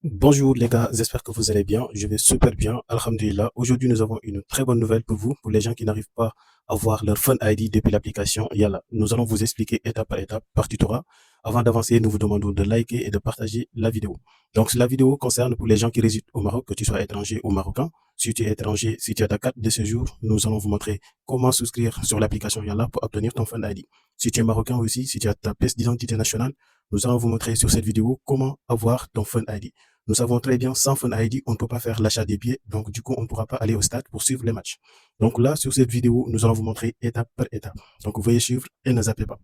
Bonjour les gars, j'espère que vous allez bien. Je vais super bien, alhamdulillah. Aujourd'hui, nous avons une très bonne nouvelle pour vous, pour les gens qui n'arrivent pas à voir leur Fun ID depuis l'application Yalla. Nous allons vous expliquer étape par étape, par tutorat. Avant d'avancer, nous vous demandons de liker et de partager la vidéo. Donc, la vidéo concerne pour les gens qui résident au Maroc, que tu sois étranger ou marocain. Si tu es étranger, si tu as ta carte de séjour, nous allons vous montrer comment souscrire sur l'application Yalla pour obtenir ton Fun ID. Si tu es marocain aussi, si tu as ta pièce d'identité nationale, nous allons vous montrer sur cette vidéo comment avoir ton Fun ID. Nous savons très bien, sans Fun ID, on ne peut pas faire l'achat des billets. Donc, du coup, on ne pourra pas aller au stade pour suivre les matchs. Donc là, sur cette vidéo, nous allons vous montrer étape par étape. Donc, veuillez suivre et ne zappez pas.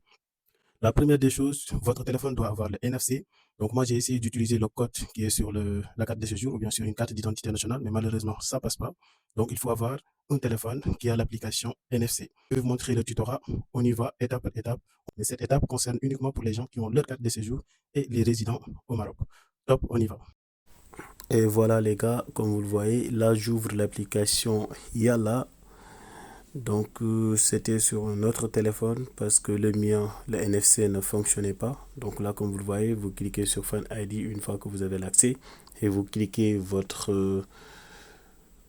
La première des choses, votre téléphone doit avoir le NFC. Donc, moi, j'ai essayé d'utiliser le code qui est sur la carte de séjour ou bien sur une carte d'identité nationale, mais malheureusement, ça passe pas. Donc, il faut avoir un téléphone qui a l'application NFC. Je vais vous montrer le tutorat. On y va étape par étape. Mais cette étape concerne uniquement pour les gens qui ont leur carte de séjour et les résidents au Maroc. Top, on y va. Et voilà les gars, comme vous le voyez, là j'ouvre l'application Yalla. Donc c'était sur un autre téléphone parce que le mien, le NFC ne fonctionnait pas. Donc là comme vous le voyez, vous cliquez sur Fan ID une fois que vous avez l'accès et vous cliquez votre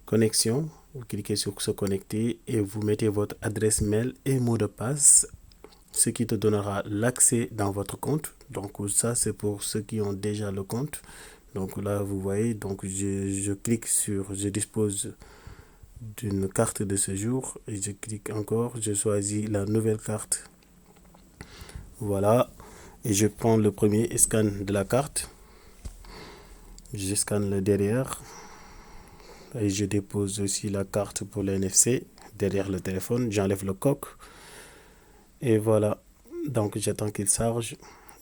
connexion. Vous cliquez sur se connecter et vous mettez votre adresse mail et mot de passe, ce qui te donnera l'accès dans votre compte. Donc ça c'est pour ceux qui ont déjà le compte. Donc là, vous voyez, donc je clique sur, je dispose d'une carte de séjour et je clique encore, je choisis la nouvelle carte. Voilà, et je prends le premier scan de la carte. Je scanne le derrière et je dépose aussi la carte pour le NFC derrière le téléphone. J'enlève le coq et voilà. Donc j'attends qu'il charge.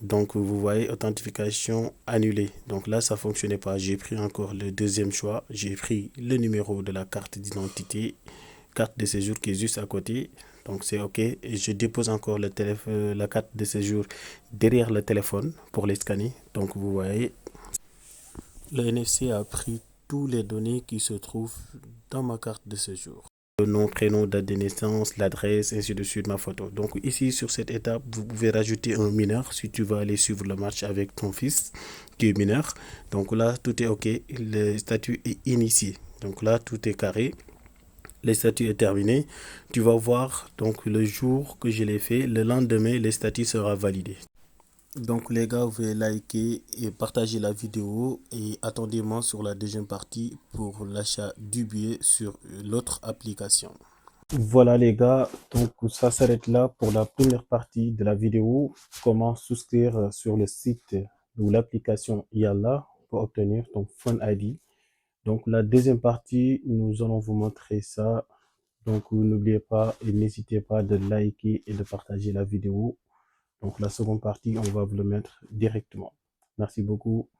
Donc vous voyez, authentification annulée. Donc là, ça fonctionnait pas. J'ai pris encore le deuxième choix. J'ai pris le numéro de la carte d'identité, carte de séjour qui est juste à côté. Donc c'est OK. Et je dépose encore la carte de séjour derrière le téléphone pour les scanner. Donc vous voyez, le NFC a pris toutes les données qui se trouvent dans ma carte de séjour. Le nom, prénom, date de naissance, l'adresse, ainsi de suite, ma photo. Donc ici, sur cette étape, vous pouvez rajouter un mineur si tu vas aller suivre le match avec ton fils qui est mineur. Donc là, tout est OK. Le statut est initié. Donc là, tout est carré. Le statut est terminé. Tu vas voir donc le jour que je l'ai fait. Le lendemain, le statut sera validé. Donc les gars, vous pouvez liker et partager la vidéo et attendez-moi sur la deuxième partie pour l'achat du billet sur l'autre application. Voilà les gars, donc ça s'arrête là pour la première partie de la vidéo. Comment souscrire sur le site ou l'application Yalla pour obtenir ton Fun ID. Donc la deuxième partie, nous allons vous montrer ça. Donc n'oubliez pas et n'hésitez pas de liker et de partager la vidéo. Donc la seconde partie, on va vous le mettre directement. Merci beaucoup.